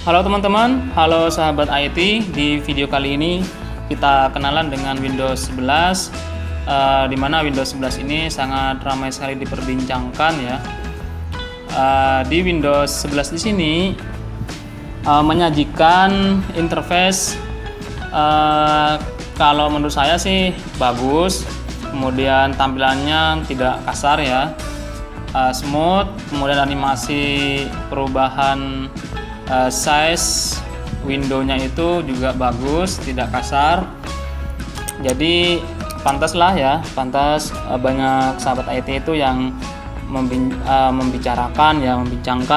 Halo teman-teman, halo sahabat IT. Di video kali ini kita kenalan dengan Windows 11, di mana Windows 11 ini sangat ramai sekali diperbincangkan ya. Di Windows 11 di sini menyajikan interface kalau menurut saya sih bagus, kemudian tampilannya tidak kasar ya, smooth, kemudian animasi perubahan size window-nya itu juga bagus, tidak kasar. Jadi pantas banyak sahabat IT itu yang membincangkan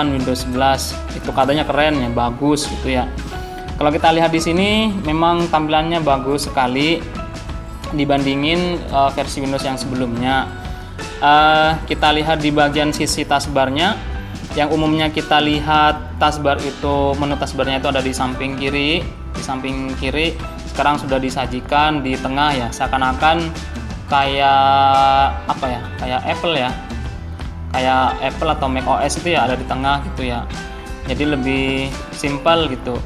Windows 11 itu katanya keren ya, bagus gitu ya. Kalau kita lihat di sini memang tampilannya bagus sekali dibandingin versi Windows yang sebelumnya. Kita lihat di bagian sisi taskbarnya, yang umumnya kita lihat taskbar itu, menu taskbarnya itu ada di samping kiri. Di samping kiri sekarang sudah disajikan di tengah ya, seakan-akan kayak apa ya, kayak Apple atau macOS itu ya, ada di tengah gitu ya. Jadi lebih simpel gitu.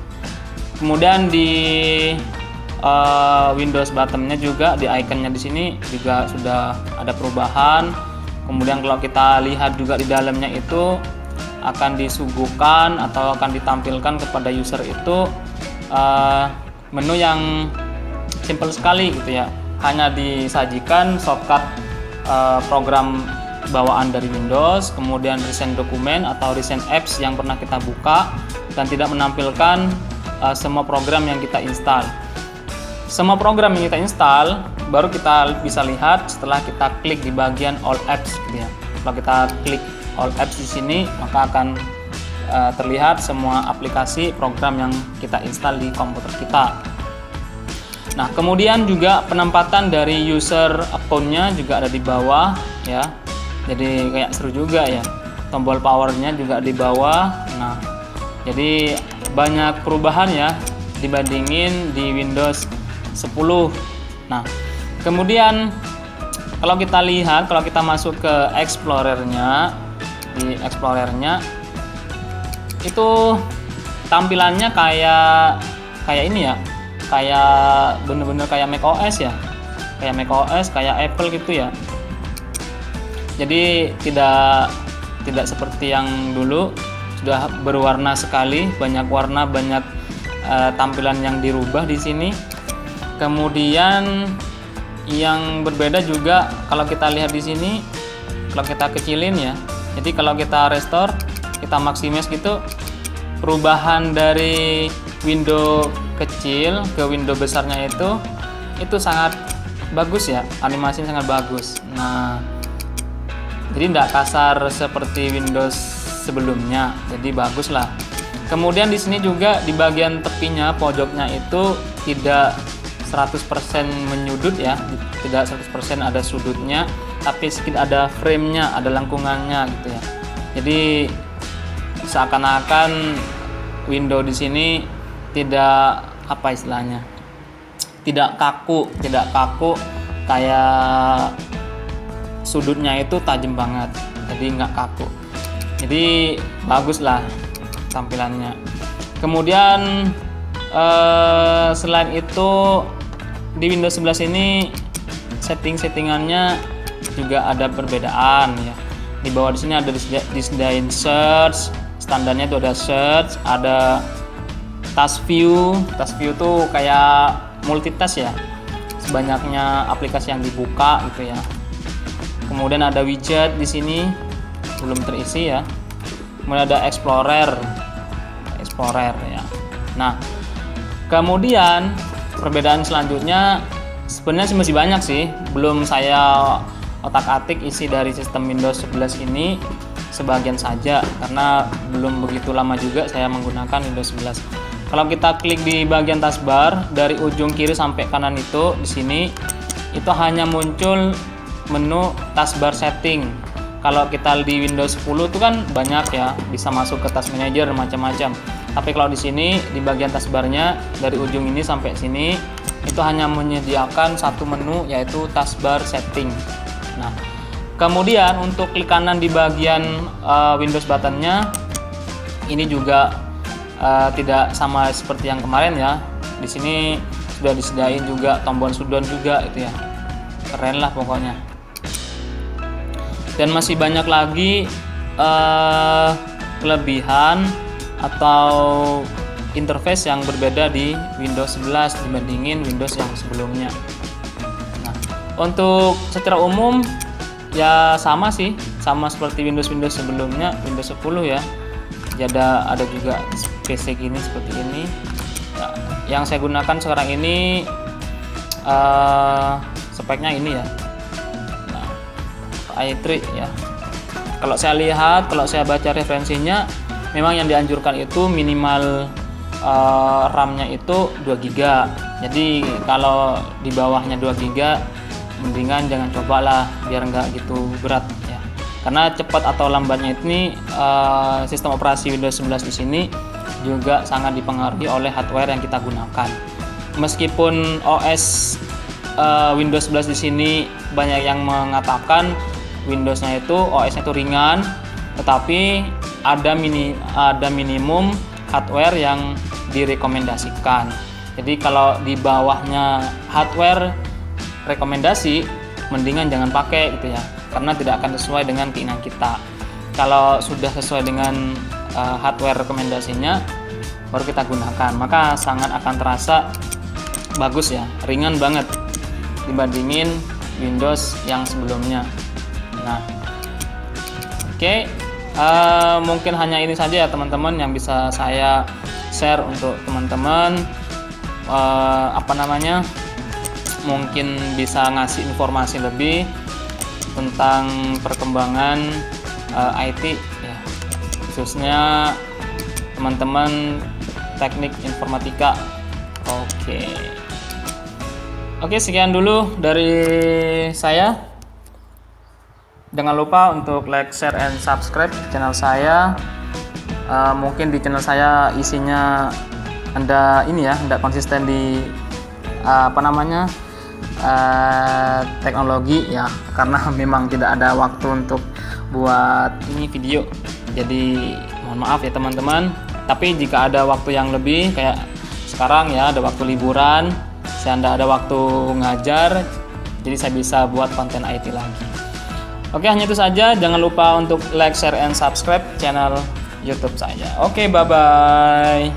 Kemudian di Windows buttonnya juga, di iconnya di sini juga sudah ada perubahan. Kemudian kalau kita lihat juga di dalamnya itu akan disuguhkan atau akan ditampilkan kepada user itu menu yang simple sekali gitu ya. Hanya disajikan shortcut program bawaan dari Windows, kemudian recent dokumen atau recent apps yang pernah kita buka, dan tidak menampilkan semua program yang kita install. Semua program yang kita install baru kita bisa lihat setelah kita klik di bagian all apps gitu ya. Kalau kita klik all apps di sini, maka akan terlihat semua aplikasi program yang kita install di komputer kita. Nah, kemudian juga penempatan dari user account-nya juga ada di bawah ya. Jadi kayak seru juga ya. Tombol powernya juga di bawah. Nah, jadi banyak perubahan ya dibandingin di Windows 10. Nah, kemudian kalau kita lihat, kalau kita masuk ke Explorer-nya, di Explorer-nya itu tampilannya kayak ini ya, kayak bener-bener kayak macOS ya, kayak Apple gitu ya. Jadi tidak seperti yang dulu, sudah berwarna sekali, banyak warna, banyak tampilan yang dirubah di sini. Kemudian yang berbeda juga kalau kita lihat di sini, kalau kita kecilin ya. Jadi kalau kita restore, kita maximise gitu, perubahan dari window kecil ke window besarnya itu sangat bagus ya, animasinya sangat bagus. Nah, jadi tidak kasar seperti Windows sebelumnya, jadi bagus lah. Kemudian di sini juga di bagian tepinya, pojoknya itu tidak 100% menyudut ya, tidak 100% ada sudutnya, tapi sedikit ada frame-nya, ada lengkungannya gitu ya. Jadi seakan-akan window di sini tidak apa istilahnya, tidak kaku kayak sudutnya itu tajam banget, jadi nggak kaku. Jadi bagus lah tampilannya. Kemudian selain itu di Windows 11 ini settingannya juga ada perbedaan ya. Di bawah di sini ada disediain search, standarnya itu ada search, ada task view. Task view tuh kayak multitask ya, sebanyaknya aplikasi yang dibuka gitu ya. Kemudian ada widget di sini belum terisi ya. Kemudian ada explorer ya. Nah, kemudian perbedaan selanjutnya sebenarnya masih banyak sih, belum saya otak-atik isi dari sistem Windows 11 ini, sebagian saja karena belum begitu lama juga saya menggunakan Windows 11. Kalau kita klik di bagian taskbar dari ujung kiri sampai kanan itu, di sini itu hanya muncul menu taskbar setting. Kalau kita di Windows 10 itu kan banyak ya, bisa masuk ke task manager macam-macam. Tapi kalau di sini di bagian taskbarnya dari ujung ini sampai sini itu hanya menyediakan satu menu, yaitu taskbar setting. Nah, kemudian untuk klik kanan di bagian Windows buttonnya ini juga tidak sama seperti yang kemarin ya. Di sini sudah disediain juga tombol shutdown juga itu ya. Keren lah pokoknya. Dan masih banyak lagi kelebihan atau interface yang berbeda di Windows 11 dibandingin Windows yang sebelumnya. Nah, untuk secara umum ya sama sih, sama seperti Windows sebelumnya, Windows 10 ya. Jadi ada juga PC gini seperti ini. Ya, yang saya gunakan sekarang ini speknya ini ya. Nah, i3 ya. Kalau saya lihat, kalau saya baca referensinya, memang yang dianjurkan itu minimal RAM-nya itu 2 GB. Jadi kalau di bawahnya 2 GB mendingan jangan cobalah, biar nggak gitu berat ya. Karena cepat atau lambatnya ini sistem operasi Windows 11 di sini juga sangat dipengaruhi oleh hardware yang kita gunakan. Meskipun OS Windows 11 di sini banyak yang mengatakan Windows-nya itu OS-nya itu ringan, tetapi ada minimum hardware yang direkomendasikan. Jadi kalau di bawahnya hardware rekomendasi, mendingan jangan pakai gitu ya, karena tidak akan sesuai dengan keinginan kita. Kalau sudah sesuai dengan hardware rekomendasinya, baru kita gunakan, maka sangat akan terasa bagus ya, ringan banget dibandingin Windows yang sebelumnya. Nah, oke. Mungkin hanya ini saja ya teman-teman yang bisa saya share untuk teman-teman. Mungkin bisa ngasih informasi lebih tentang perkembangan IT ya, khususnya teman-teman teknik informatika. Oke, sekian dulu dari saya. Jangan lupa untuk like, share, and subscribe channel saya. Mungkin di channel saya isinya Anda ini ya, tidak konsisten di teknologi ya, karena memang tidak ada waktu untuk buat ini video. Jadi mohon maaf ya teman-teman. Tapi jika ada waktu yang lebih kayak sekarang ya, ada waktu liburan, saya ada waktu ngajar, jadi saya bisa buat konten IT lagi. Oke, hanya itu saja. Jangan lupa untuk like, share, and subscribe channel YouTube saya. Oke, bye-bye.